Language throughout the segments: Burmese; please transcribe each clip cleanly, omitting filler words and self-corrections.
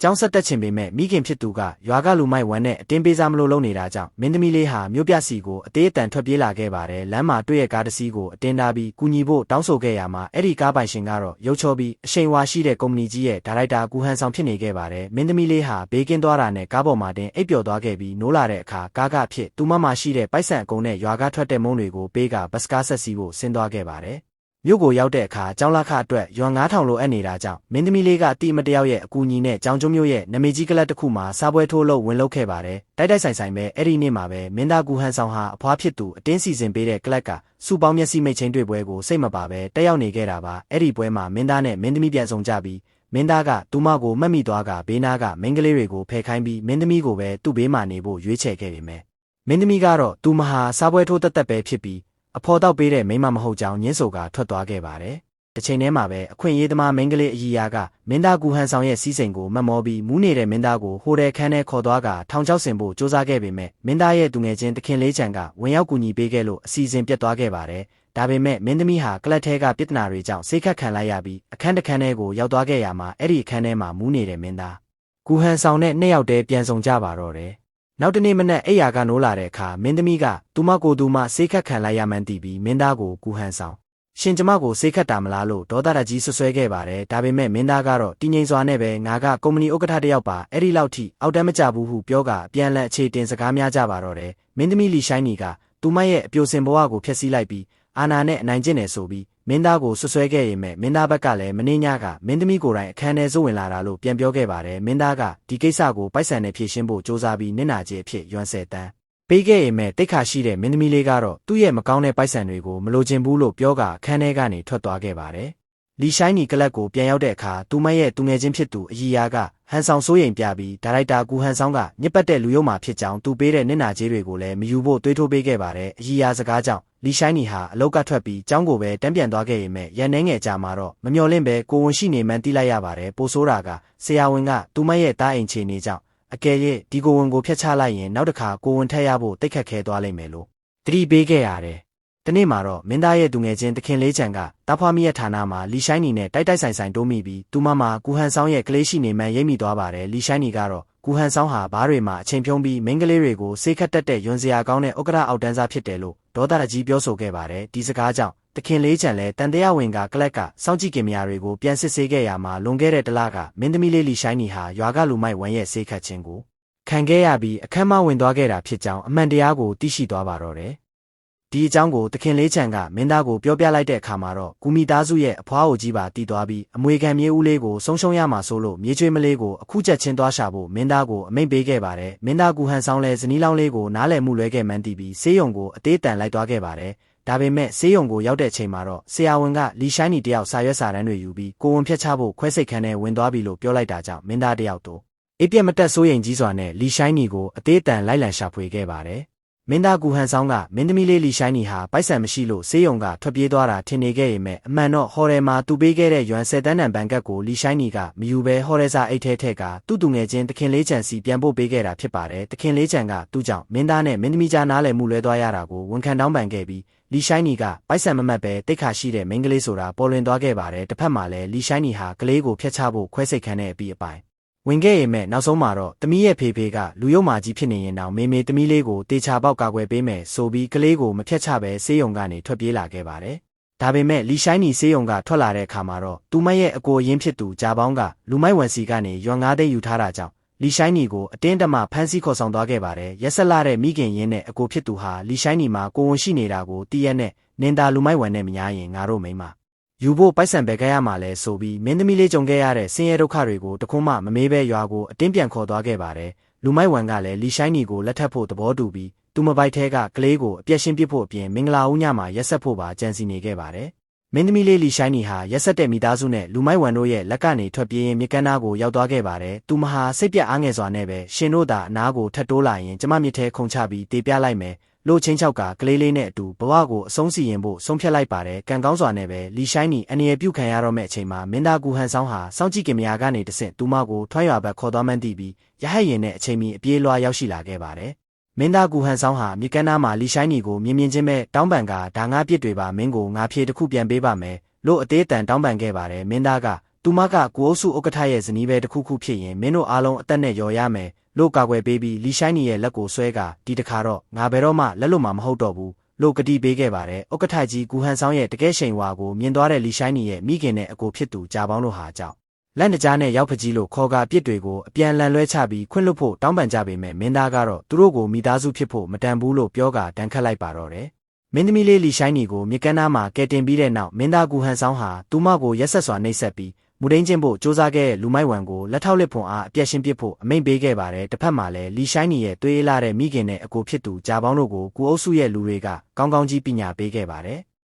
ကျောင်းဆက်တက်ချင်ပေမဲ့မိခင်ဖြစ်သူကရွာကလူမိုက်ဝမ်းနဲ့အတင်းပေးစားမလို့လုပ်နေတာကြောင့်မင်းသမီးလေးဟာမြို့ပြစီကိုအသေးအတန်ထွက်ပြေးလာခဲ့ပါတယ်လမ်းမှာတွေ့ရကားတစ်စီးကိုအတင်းထားပြီးကူညီဖို့တောင်းဆိုခဲ့ရမှာအဲ့ဒီကားပိုင်ရှင်ကတော့ရုပ်ချောပြီးအရှိန်ဝါရှိတဲ့ကုမ္ပဏီကြီးရဲ့ဒါရိုက်တာကူဟန်ဆောင်ဖြစ်နေခဲ့ပါတယ်မင်းသမီးလေးဟာဘေးကင်းသွားတာနဲ့ကားပေါ်မှာတင်အိပ်ပျော်သွားခဲ့ပြီးနိုးလာတဲ့အခါကားကအဖြစ်သူ့မရှိတဲ့ပိုက်ဆံအကုန်နဲ့ရွာကထွက်တဲ့မုန်းတွေကိုပေးကဘတ်စကားဆက်စီးဖို့ဆင်းသွားခဲ့ပါတယ်မြို့ကိုရောက်တဲ့အခါကျောင်းလာခအတွက်ရွာ9000လိုအပ်နေတာကြောင့်မင်းသမီးလေးကအတိမတယောက်ရဲ့အကူအညီနဲ့ကျောင်းကျွန်းမျိုးရဲ့နမေကြီးကလပ်တစ်ခုမှာစားပွဲထိုးလို့ဝင်လုပ်ခဲ့ပါတယ်တိုက်ဆိုင်ပဲအဲ့ဒီနေ့မှာပဲမင်းသားကူဟန်ဆောင်ဟာအဖွားဖြစ်သူအတင်းစီစဉ်ပေးတဲ့ကလပ်ကစူပေါင်းမျက်စိမိတ်ချင်းတွေ့ပွဲကိုစိတ်မပါပဲတက်ရောက်နေခဲ့တာပါအဲ့ဒီပွဲမှာမင်းသားနဲ့မင်းသမီးပြန်ဆောင်ကြပြီးမင်းသားကသူမကိုမှတ်မိသွားကဘေးနားကမိန်းကလေးတွေကိုဖယ်ခိုင်းပြီးမင်းသမီးကိုပဲသူ့ဘေးမှာနေဖို့ရွေးချယ်ခဲ့ပေမဲ့မင်းသမီးကတော့သူမဟာစားပွဲထိုးတက်ပဲဖြစ်ပြီးအဖော်တောက်ပေးတဲ့မိန်းမမဟုတ်ကြောင်းညင်းဆိုကထွက်သွားခဲ့ပါတယ်။တစ်ချိန်တည်းမှာပဲအခွင့်အရေးသမားမိန်းကလေးအကြီးယာကမင်းသားကူဟန်ဆောင်ရဲ့စီးစိမ်ကိုမတ်မောပြီးမူးနေတဲ့မင်းသားကိုဟိုတယ်ခန်းထဲခေါ်သွားကထောင်ချောက်ဆင်ဖို့စူးစမ်းခဲ့ပေမဲ့မင်းသားရဲ့သူငယ်ချင်းတခင်လေးချန်ကဝင်ရောက်ကူညီပေးခဲ့လို့အစီအစဉ်ပြတ်သွားခဲ့ပါတယ်။ဒါပေမဲ့မင်းသမီးဟာကလပ်ထဲကပြဿနာတွေကြောင့်စိတ်ခတ်ခံလိုက်ရပြီးအခန်းတစ်ခန်းထဲကိုရောက်သွားခဲ့ရမှာအဲ့ဒီအခန်းထဲမှာမူးနေတဲ့မင်းသားကူဟန်ဆောင်နဲ့နှစ်ယောက်တည်းပြန်ဆောင်ကြပါတော့တယ်။နောက်တနေ့မနက်အိယာကနိုးလာတဲ့အခါမင်းသမီးကသူမကိုယ်သူမစိတ်ခတ်ခံလိုက်ရမှန်းသိပြီးမင်းသားကိုကူဟန်ဆောင်ရှင်ကျမကိုစိတ်ခတ်တာမလားလို့ဒေါသရကြီးဆွဲခဲ့ပါတယ်ဒါပေမဲ့မင်းသားကတော့တည်ငြိမ်စွာနဲ့ပဲငါကကုမ္ပဏီဥက္ကဋ္ဌတယောက်ပါအဲ့ဒီလောက်ထိအောက်တန်းမကြဘူးဟုပြောကအပြန်လန်အခြေတင်စကားများကြပါတော့တယ်မင်းသမီးလီရှိုင်းနီကသူမရဲ့အပြိုစင်ဘဝကိုဖျက်ဆီးလိုက်ပြီးအာနာနဲ့အနိုင်ကျင့်နေဆိုပြီးမင်းသားကိုဆွဲခဲ့ရင်မဲ့မင်းသားဘက်ကလည်းမင်းညကမင်းသမီးကိုယ်တိုင်အခန်းထဲစိုးဝင်လာတာလို့ပြန်ပြောခဲ့ပါတယ်မင်းသားကဒီကိစ္စကိုပိုက်ဆံနဲ့ဖြေရှင်းဖို့စ조사ပြီးနင့်နာကြီးအဖြစ်ရွံ10တန်းပေးခဲ့ရင်မဲ့တိတ်ခါရှိတဲ့မင်းသမီးလေးကတော့သူ့ရဲ့မကောင်းတဲ့ပိုက်ဆံတွေကိုမလိုချင်ဘူးလို့ပြောကအခန်းထဲကနေထွက်သွားခဲ့ပါတယ်လီရှိုင်းနီကလပ်ကိုပြန်ရောက်တဲ့အခါသူမရဲ့သူငယ်ချင်းဖြစ်သူအကြီးယာကဟန်ဆောင်စိုးရိမ်ပြပြီးဒါရိုက်တာကူဟန်ဆောင်ကညစ်ပတ်တဲ့လူယုံမှာဖြစ်ကြောင်းသူပေးတဲ့နင့်နာကြီးတွေကိုလည်းမယူဖို့တွေးထိုးပေးခဲ့ပါတယ်အကြီးယာစကားကြောင့်လီရှိုင်းနီဟာအလောက်ကထွက်ပြီးကျောင်းကိုပဲတန်းပြန်သွားခဲ့ရင်မဲ့ရန်နှဲငယ်ကြာမှာတော့မမျော်လင့်ပဲကိုဝန်ရှိနေမှန်းသိလိုက်ရပါတယ်ပိုဆိုးတာကဆရာဝန်ကသူမရဲ့တားအိမ်ချေနေကြောင်းအကယ်၍ဒီကိုဝန်ကိုဖျက်ချလိုက်ရင်နောက်တစ်ခါကိုဝန်ထက်ရဖို့တိတ်ခတ်ခဲသွားလိမ့်မယ်လို့တတိပေးခဲ့ရတယ်။ဒီနေ့မှာတော့မင်းသားရဲ့သူငယ်ချင်းတခင်လေးချန်ကတာဖွားမီရဲ့ဌာနမှာလီရှိုင်းနီနဲ့တိုက်ဆိုင်တိုးမိပြီးသူမကူဟန်ဆောင်ရဲ့ကလေးရှိနေမှန်းရိပ်မိသွားပါတယ်လီရှိုင်းနီကတော့ကူဟန်ဆောင်ဟာဘားတွေမှာအချိန်ဖြုံးပြီးမိန်းကလေးတွေကိုစိတ်ခတ်တက်တဲ့ယွန်စရာကောင်းတဲ့ဥက္ကဋ္ဌအောက်တန်းစားဖြစ်တယ်လို့ဒေါသရကြီးပြောဆိုခဲ့ပါတယ်ဒီစကားကြောင့်တခင်လေးချန်လည်းတန်တရားဝင်ကကလပ်ကစောင့်ကြည့်ကင်မရာတွေကိုပြန်စစ်ဆေးခဲ့ရမှာလွန်ခဲ့တဲ့တလကမင်းသမီးလေးလီရှိုင်းနီဟာရွာကလူမိုက်ဝမ်းရဲ့စိတ်ခတ်ခြင်းကိုခံခဲ့ရပြီးအခမ်းမဝင်သွားခဲ့တာဖြစ်ကြောင်းအမှန်တရားကိုသိရှိသွားပါတော့တယ်ဒီအကြောင်းကိုတခင်လေးချန်ကမင်းသားကိုပြောပြလိုက်တဲ့အခါမှာတော့ကူမီသားစုရဲ့အဖွားအိုကြီးပါတည်သွားပြီးအမွေခံမြေဦးလေးကိုဆုံးရှုံးရမှာဆိုလို့မြေချွေးမလေးကိုအခုချက်ချင်းသွားရှာဖို့မင်းသားကိုအမိန့်ပေးခဲ့ပါတယ်မင်းသားကူဟန်ဆောင်လဲဇနီးလောင်းလေးကိုနားလည်မှုလွဲခဲ့မှန်းသိပြီးဆေးရုံကိုအသေးတန်လိုက်သွားခဲ့ပါတယ်ဒါပေမဲ့ဆေးရုံကိုရောက်တဲ့ချိန်မှာတော့ဆရာဝန်ကလီရှိုင်းနီတယောက်စာရွက်စာတမ်းတွေယူပြီးကိုဝန်ဖျက်ချဖို့ခွဲစိတ်ခန်းထဲဝင်သွားပြီလို့ပြောလိုက်တာကြောင့်မင်းသားတယောက်တို့အေးပြက်မတက်စိုးရိမ်ကြီးစွာနဲ့လီရှိုင်းနီကိုအသေးတန်လိုက်လံရှာဖွေခဲ့ပါတယ်မင်းသားကူဟန်ဆောင်ကမင်းသမီးလေးလီရှိုင်းနီဟာပိုက်ဆံမရှိလို့ဆေးရုံကထွက်ပြေးသွားတာထင်နေခဲ့ရင်မဲ့အမှန်တော့ဟော်တယ်မှာသူပေးခဲ့တဲ့ယွမ်10တန်းတန်ဘန်ကတ်ကိုလီရှိုင်းနီကမယူဘဲဟော်တယ်စာအိတ်ထဲထည့်ကသူ့သူငယ်ချင်းတခင်လေးချန်စီပြန်ပို့ပေးခဲ့တာဖြစ်ပါတယ်တခင်လေးချန်ကသူ့ကြောင့်မင်းသားနဲ့မင်းသမီးကြားနားလည်မှုလွဲသွားရတာကိုဝန်ခံတောင်းပန်ခဲ့ပြီးလီရှိုင်းနီကပိုက်ဆံမမှတ်ပဲတိတ်ခါရှိတဲ့မိန်းကလေးဆိုတာပေါ်လွင်သွားခဲ့ပါတယ်တစ်ဖက်မှာလည်းလီရှိုင်းနီဟာကလေးကိုဖျက်ချဖို့ခွဲစိတ်ခန်းတဲ့အပြီးအပိုင်းဝင်ခဲ့ရင်မဲ့နောက်ဆုံးမှာတော့တမီးရဲ့ဖေဖေကလူယုံမာကြီးဖြစ်နေရင်တောင်မေတမီးလေးကိုတေချာပေါက်ကာကွယ်ပေးမယ်ဆိုပြီးကလေးကိုမဖျက်ချပဲဆေးရုံကနေထွက်ပြေးလာခဲ့ပါတယ်။ဒါပေမဲ့လီရှိုင်းနီဆေးရုံကထွက်လာတဲ့အခါမှာတော့သူမရဲ့အကိုရင်းဖြစ်သူဂျာပေါင်းကလူမိုက်ဝန်စီကနေရွာ9သိန်းယူထားတာကြောင့်လီရှိုင်းနီကိုအတင်းတမဖမ်းဆီးခေါ်ဆောင်သွားခဲ့ပါတယ်။ရက်ဆက်လာတဲ့မိခင်ရင်းနဲ့အကိုဖြစ်သူဟာလီရှိုင်းနီမှာကိုဝန်ရှိနေတာကိုတည့်ရက်နဲ့နင်တာလူမိုက်ဝန်နဲ့မညာရင်ငါတို့မိန်းမယူဖို့ပိုက်ဆံပဲခဲ့ရမှာလဲဆိုပြီးမင်းသမီးလေးကြုံခဲ့ရတဲ့ဆင်းရဲဒုက္ခတွေကိုတခွန်းမှမမေးပဲရွာကိုအတင်းပြန်ခေါ်သွားခဲ့ပါတယ်လူမိုက်ဝန်ကလည်းလီရှိုင်းနီကိုလက်ထပ်ဖို့သဘောတူပြီးသူမပိုက်ထဲကကလေးကိုအပြက်ရှင်းပစ်ဖို့အပြင်မင်္ဂလာဦးညမှာရက်ဆက်ဖို့ပါကြံစီနေခဲ့ပါတယ်မင်းသမီးလေးလီရှိုင်းနီဟာရက်ဆက်တဲ့မိသားစုနဲ့လူမိုက်ဝန်တို့ရဲ့လက်ကနေထွက်ပြေးရင်မြကန်းနာကိုရောက်သွားခဲ့ပါတယ်သူမဟာစိတ်ပြအားငယ်စွာနဲ့ပဲရှင်တို့သာအနာကိုထပ်တိုးလာရင်ကျမမြစ်ထဲခုန်ချပြီးတေးပြလိုက်မယ်လို့ချင်းချောက်ကကလေးလေးနဲ့အတူဘဝကိုအဆုံးစီရင်ဖို့ဆုံးဖြတ်လိုက်ပါတယ်ကံကောင်းစွာနဲ့ပဲလီရှိုင်းနီအနေရပြုတ်ခံရတော့မဲ့အချိန်မှာမင်းသားကူဟန်ဆောင်ဟာစောင့်ကြည့်ကင်မရာကနေတဆင့်သူမကိုထွန်းရွာဘက်ခေါ်သွားမှန်းသိပြီးရဟတ်ရင်နဲ့အချိန်မီအပြေးလွှားရောက်ရှိလာခဲ့ပါတယ်မင်းသားကူဟန်ဆောင်ဟာမြေကမ်းနားမှာလီရှိုင်းနီကိုမြင်ချင်းပဲတောင်းပန်ကဒါငါပြစ်တွေပါမင်းကိုငါဖြေတစ်ခုပြန်ပေးပါမယ်လို့အသေးတန်တောင်းပန်ခဲ့ပါတယ်မင်းသားက သူမကကိုအုပ်စုဥက္ကဋ္ဌရဲ့ဇနီးပဲတစ်ခုခုဖြစ်ရင်မင်းတို့အားလုံးအသက်နဲ့ရော်ရမယ်လို့ကာကွယ်ပေးပြီးလီရှိုင်းနီရဲ့လက်ကိုဆွဲကဒီတခါတော့ငါဘယ်တော့မှလက်လွတ်မှာမဟုတ်တော့ဘူးလို့ကတိပေးခဲ့ပါတယ်ဥက္ကဋ္ဌကြီးကူဟန်ဆောင်ရဲ့တကယ်ရှိန်ဝါကိုမြင်သွားတဲ့လီရှိုင်းနီရဲ့မိခင်နဲ့အကိုဖြစ်သူကြာပေါင်းတို့ဟာကြောင့်လက်နှကြားနဲ့ရောက်ဖကြီးလို့ခေါ်ကာပြစ်တွေကိုအပြန်လန်လွှဲချပြီးခွင့်လွတ်ဖို့တောင်းပန်ကြပေမဲ့မင်းသားကတော့သူတို့ကိုမိသားစုဖြစ်ဖို့မတန်ဘူးလို့ပြောကာတန်ခတ်လိုက်ပါတော့တယ်မင်းသမီးလေးလီရှိုင်းနီကိုမြေကမ်းနားမှာကယ်တင်ပြီးတဲ့နောက်မင်းသားကူဟန်ဆောင်ဟာသူမကိုရက်ဆက်စွာနှိပ်စက်ပြီးမူဒိန်းချင်းဖို့စ조사ခဲ့တဲ့လူမိုက်ဝံကိုလက်ထောက်လက်ဖွန်အားအပြက်ရှင်းပစ်ဖို့အမိန့်ပေးခဲ့ပါတယ်တစ်ဖက်မှာလည်းလီရှိုင်းနီရဲ့သွေးအေးလာတဲ့မိခင်နဲ့အကိုဖြစ်သူကြာပေါင်းတို့ကိုကူအုပ်စုရဲ့လူတွေကကောင်းကောင်းကြီးပညာပေးခဲ့ပါတယ်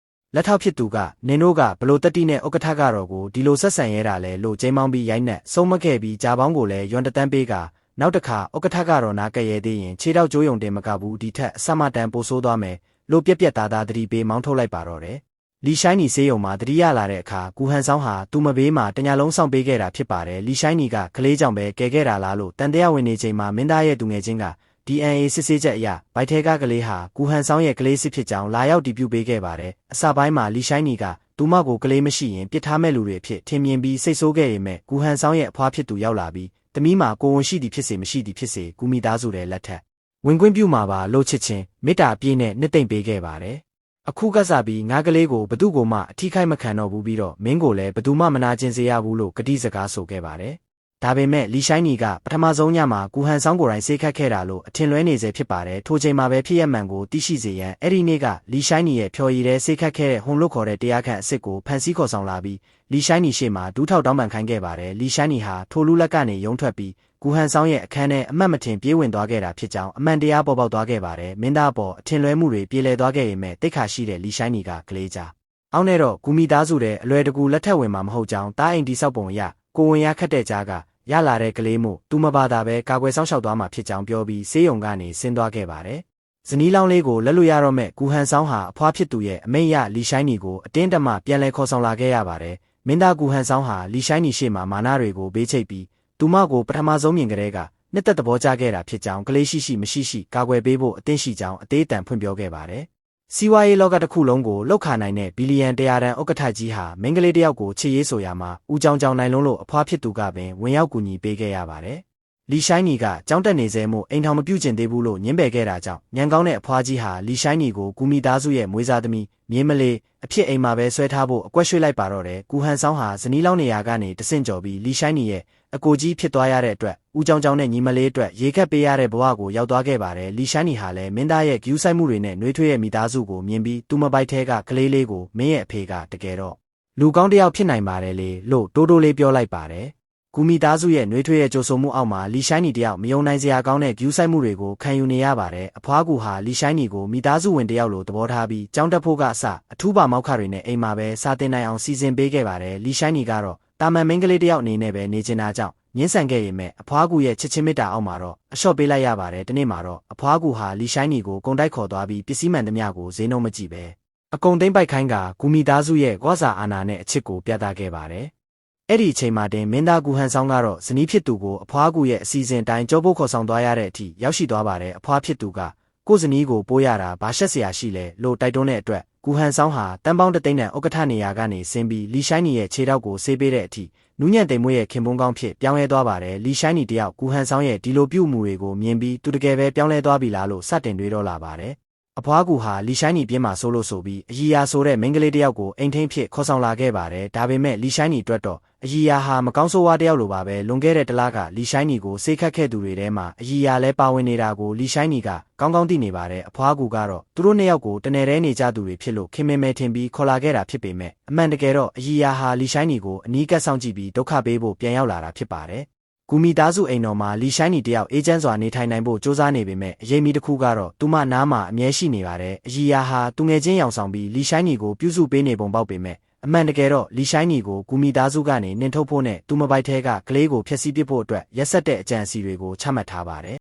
လက်ထောက်ဖြစ်သူကနင်တို့ကဘလို့တက်တီနဲ့ဥက္ကဋ္ဌကတော့ကိုဒီလိုဆက်ဆံရဲတာလဲလို့ကျင်းမောင်းပြီးရိုက်နှက်ဆုံးမခဲ့ပြီးကြာပေါင်းကိုလည်းယွမ်တတန်းပေးကနောက်တစ်ခါဥက္ကဋ္ဌကတော့နားကဲ့ရဲသေးရင်ခြေထောက်ကျိုးယုံတင်မကဘူးဒီထက်အဆမတန်ပိုဆိုးသွားမယ်လို့ပြက်ပြက်သားသားသတိပေးမောင်းထုတ်လိုက်ပါတော့တယ်လီရှိုင်းနီဆေးရုံမှာတတိယလာတဲ့အခါကူဟန်ဆောင်ဟာသူ့မဘေးမှာတညာလုံးစောင့်ပေးခဲ့တာဖြစ်ပါတယ်လီရှိုင်းနီကကလေးကြောင့်ပဲကယ်ခဲ့တာလားလို့တန်တရားဝင်နေချိန်မှာမင်းသားရဲ့သူငယ်ချင်းက DNA စစ်ဆေးချက်အရဗိုက်ထဲကကလေးဟာကူဟန်ဆောင်ရဲ့ကလေးစစ်ဖြစ်ကြောင်းလာရောက်တည်ပြုပေးခဲ့ပါတယ်အစပိုင်းမှာလီရှိုင်းနီကသူမကိုကလေးမရှိရင်ပြစ်ထားမဲ့လူတွေအဖြစ်ထင်မြင်ပြီးစိတ်ဆိုးခဲ့ရမယ်ကူဟန်ဆောင်ရဲ့အဖွားဖြစ်သူရောက်လာပြီးတမီးမှာကိုဝန်ရှိသည်ဖြစ်စေမရှိသည်ဖြစ်စေကူမိသားစုတဲ့လက်ထက်ဝင်ခွင့်ပြုမှာပါလို့ချစ်ချင်းမေတ္တာအပြည့်နဲ့နှစ်သိမ့်ပေးခဲ့ပါတယ်အခုကစားပြီးငါကလေးကိုဘသူ့ကိုမှအထီးခိုက်မခံတော့ဘူးပြီးတော့မင်းကိုလည်းဘသူမှမနာကျင်စေရဘူးလို့ကတိစကားဆိုခဲ့ပါတယ်ဒါပေမဲ့လီရှိုင်းနီကပထမဆုံးညမှာကူဟန်ဆောင်ကိုယ်တိုင်ဆေးခတ်ခဲ့တာလို့အထင်လွဲနေစေဖြစ်ပါတယ်ထိုချိန်မှာပဲဖြစ်ရမှန်ကိုသိရှိစေရန်အဲ့ဒီနေ့ကလီရှိုင်းနီရဲ့ဖြော်ရည်တဲ့ဆေးခတ်ခဲ့တဲ့ဟွန်လွတ်ခေါ်တဲ့တရားခံအစ်စ်ကိုဖန်ဆီးခေါ်ဆောင်လာပြီးလီရှိုင်းနီရှေ့မှာဒူးထောက်တောင်းပန်ခိုင်းခဲ့ပါတယ်လီရှိုင်းနီဟာထိုလူလက်ကနေရုံထွက်ပြီးကူဟန်ဆောင်ရဲ့အခန်းထဲအမှတ်မထင်ပြေးဝင်သွားခဲ့တာဖြစ်ကြောင်းအမှန်တရားပေါ်ပေါက်သွားခဲ့ပါတယ်မင်းသားပေါ်အထင်လွဲမှုတွေပြေလည်သွားခဲ့ရင်မဲ့တိတ်ခါရှိတဲ့လီရှိုင်းနီကကလေးကြအောင်းနဲ့တော့ကူမီသားစုတဲ့အလွယ်တကူလက်ထက်ဝင်မှာမဟုတ်ကြောင်းတားအိမ်တိဆောက်ပုံအရကိုဝင်ရခတ်တဲ့ကြားကရလာတဲ့ကလေးမို့သူမဘာသာပဲကာကွယ်ဆောင်ရှောက်သွားမှာဖြစ်ကြောင်းပြောပြီးဆေးရုံကနေဆင်းသွားခဲ့ပါတယ်ဇနီးလောင်းလေးကိုလက်လွတ်ရတော့မဲ့ကူဟန်ဆောင်ဟာအဖွားဖြစ်သူရဲ့အမိတ်ရလီရှိုင်းနီကိုအတင်းတမပြန်လဲခေါ်ဆောင်လာခဲ့ရပါတယ်မင်းသားကူဟန်ဆောင်ဟာလီရှိုင်းနီရှေ့မှာမာနတွေကိုဘေးချိတ်ပြီးသူမကိုပထမဆုံးမြင်ကလေးကနှစ်သက်သဘောကျခဲ့တာဖြစ်ကြောင်းကလေးရှိမရှိကာကွယ်ပေးဖို့အသင့်ရှိကြောင်းအသေးအတန်ဖွင့်ပြောခဲ့ပါတယ်စီးပွားရေးလောကတစ်ခုလုံးကိုလှုပ်ခါနိုင်တဲ့ဘီလီယံ100တန်ဥက္ကဋ္ဌကြီးဟာမင်းကလေးတယောက်ကိုချစ်ရေးဆိုရမှာဦးကြောင်ကြောင်နိုင်လုံးလို့အဖွားဖြစ်သူကပင်ဝင်ရောက်ကူညီပေးခဲ့ရပါတယ်လီရှိုင်းနီကကြောင်းတက်နေစေမို့အိမ်ထောင်မပြုတ်ကျင်သေးဘူးလို့ညှင်းပယ်ခဲ့တာကြောင့်ညံကောင်းတဲ့အဖွားကြီးဟာလီရှိုင်းနီကိုကူမီသားစုရဲ့မွေးစားသမီးမြင်းမလေးအဖြစ်အိမ်မှာပဲဆွဲထားဖို့အကွက်ရွှေ့လိုက်ပါတော့တယ်ကူဟန်ဆောင်ဟာဇနီးလောင်းနေရာကနေတဆင့်ကျော်ပြီးလီရှိုင်းနီရဲ့အကိုကြီးဖြစ်သွားရတဲ့အတွက်ဦးကြောင်ကြောင်နဲ့ညီမလေးအတွက်ရေခက်ပေးရတဲ့ဘဝကိုရောက်သွားခဲ့ပါတယ်လီရှိုင်းနီဟာလည်းမင်းသားရဲ့ဂယူးဆိုင်မှုတွေနဲ့နှွေးထွေးရဲ့မိသားစုကိုမြင်ပြီးသူမပိုက်ထဲကကလေးလေးကိုမင်းရဲ့အဖေကတကယ်တော့လူကောင်းတစ်ယောက်ဖြစ်နိုင်ပါတယ်လေလို့တိုးတိုးလေးပြောလိုက်ပါတယ်ကူမီသားစုရဲ့နှွေးထွေးရဲ့ကြိုဆိုမှုအောက်မှာလီရှိုင်းနီတယောက်မယုံနိုင်စရာကောင်းတဲ့ဂယူးဆိုင်မှုတွေကိုခံယူနေရပါတယ်အဖွားကူဟာလီရှိုင်းနီကိုမိသားစုဝင်တယောက်လိုသဘောထားပြီးကြောင်းတက်ဖို့ကအစအထူးပါမောက်ခတွေနဲ့အိမ်မှာပဲစာတင်နိုင်အောင်စီစဉ်ပေးခဲ့ပါတယ်လီရှိုင်းနီကတော့တာမန်မင်းကလေးတယောက်အနေနဲ့ပဲနေချင်တာကြောင့်ညှင်းဆန်ခဲ့ရင်မဲ့အဖွားကူရဲ့ချစ်ချင်းမေတ္တာအောက်မှာတော့အလျှော့ပေးလိုက်ရပါတယ်ဒီနေ့မှာတော့အဖွားကူဟာလီရှိုင်းနီကိုကုံတိုက်ခေါ်သွားပြီးပစ္စည်းမှန်သမျှကိုဈေးနှုန်းမကြည့်ပဲအကုန်သိမ့်ပိုက်ခိုင်းကကူမီသားစုရဲ့ဂွာစာအာနာနဲ့အချစ်ကိုပြသခဲ့ပါတယ်အဲ့ဒီအချိန်မှာတင်မင်းသားကူဟန်ဆောင်ကတော့ဇနီးဖြစ်သူကိုအဖွားကူရဲ့အစီအစဉ်တိုင်းကြောဖို့ခေါ်ဆောင်သွားရတဲ့အထိရောက်ရှိသွားပါတယ်အဖွားဖြစ်သူကကိုဇနီးကိုပိုးရတာဘာရှက်စရာရှိလဲလို့တိုက်တွန်းတဲ့အတွက်ကူဟန်ဆောင်ဟာတန်ပေါင်းတသိန်းတန်ဥက္ကဋ္ဌနေရာကနေဆင်းပြီးလီရှိုင်းနီရဲ့ခြေထောက်ကိုဆေးပေးတဲ့အထိနူးညံ့သိမ်မွေ့ရဲ့ခင်ပွန်းကောင်းဖြစ်ပြောင်းလဲသွားပါတယ်လီရှိုင်းနီတယောက်ကူဟန်ဆောင်ရဲ့ဒီလိုပြုမှုတွေကိုမြင်ပြီးသူတကယ်ပဲပြောင်းလဲသွားပြီလားလို့စတင်တွေးတော့လာပါတယ်အဖွားကူဟာလီရှိုင်းနီပြင်းမှာဆိုးလို့ဆိုပြီးအရီယာဆိုတဲ့မိန်းကလေးတယောက်ကိုအိမ်ထိန်ဖြစ်ခေါ်ဆောင်လာခဲ့ပါတယ်ဒါပေမဲ့လီရှိုင်းနီအတွက်တော့အရီယာဟာမကောင်းဆိုးဝါးတယောက်လိုပါပဲလွန်ခဲ့တဲ့တလားကလီရှိုင်းနီကိုဆေးခတ်ခဲ့သူတွေထဲမှာအရီယာလည်းပါဝင်နေတာကိုလီရှိုင်းနီကကောင်းကောင်းသိနေပါတယ်အဖွားကူကတော့သူတို့နှစ်ယောက်ကိုတနယ်ထဲနေကြသူတွေဖြစ်လို့ခင်မင်မဲထင်ပြီးခေါ်လာခဲ့တာဖြစ်ပေမဲ့အမှန်တကယ်တော့အရီယာဟာလီရှိုင်းနီကိုအနီးကပ်ဆောင်ကြည့်ပြီးဒုက္ခပေးဖို့ပြန်ရောက်လာတာဖြစ်ပါတယ်ကူမီသားစုအိမ်တော်မှာလီရှိုင်းနီတယောက်အေဂျင့်စွာနေထိုင်နိုင်ဖို့စ조사နေပေမဲ့အရေးမီတစ်ခုကတော့သူမနားမှာအမြဲရှိနေပါတယ်အရီယာဟာသူငယ်ချင်းရောင်ဆောင်ပြီးလီရှိုင်းနီကိုပြုစုပေးနေပုံပေါက်ပေမဲ့အမှန်တကယ်တော့လီရှိုင်းနီကိုကူမီသားစုကနေနှင်ထုတ်ဖို့နဲ့သူမပိုက်ထဲကကလေးကိုဖျက်ဆီးပစ်ဖို့အတွက်ရက်ဆက်တဲ့အကြံအစီတွေကိုချမှတ်ထားပါတယ်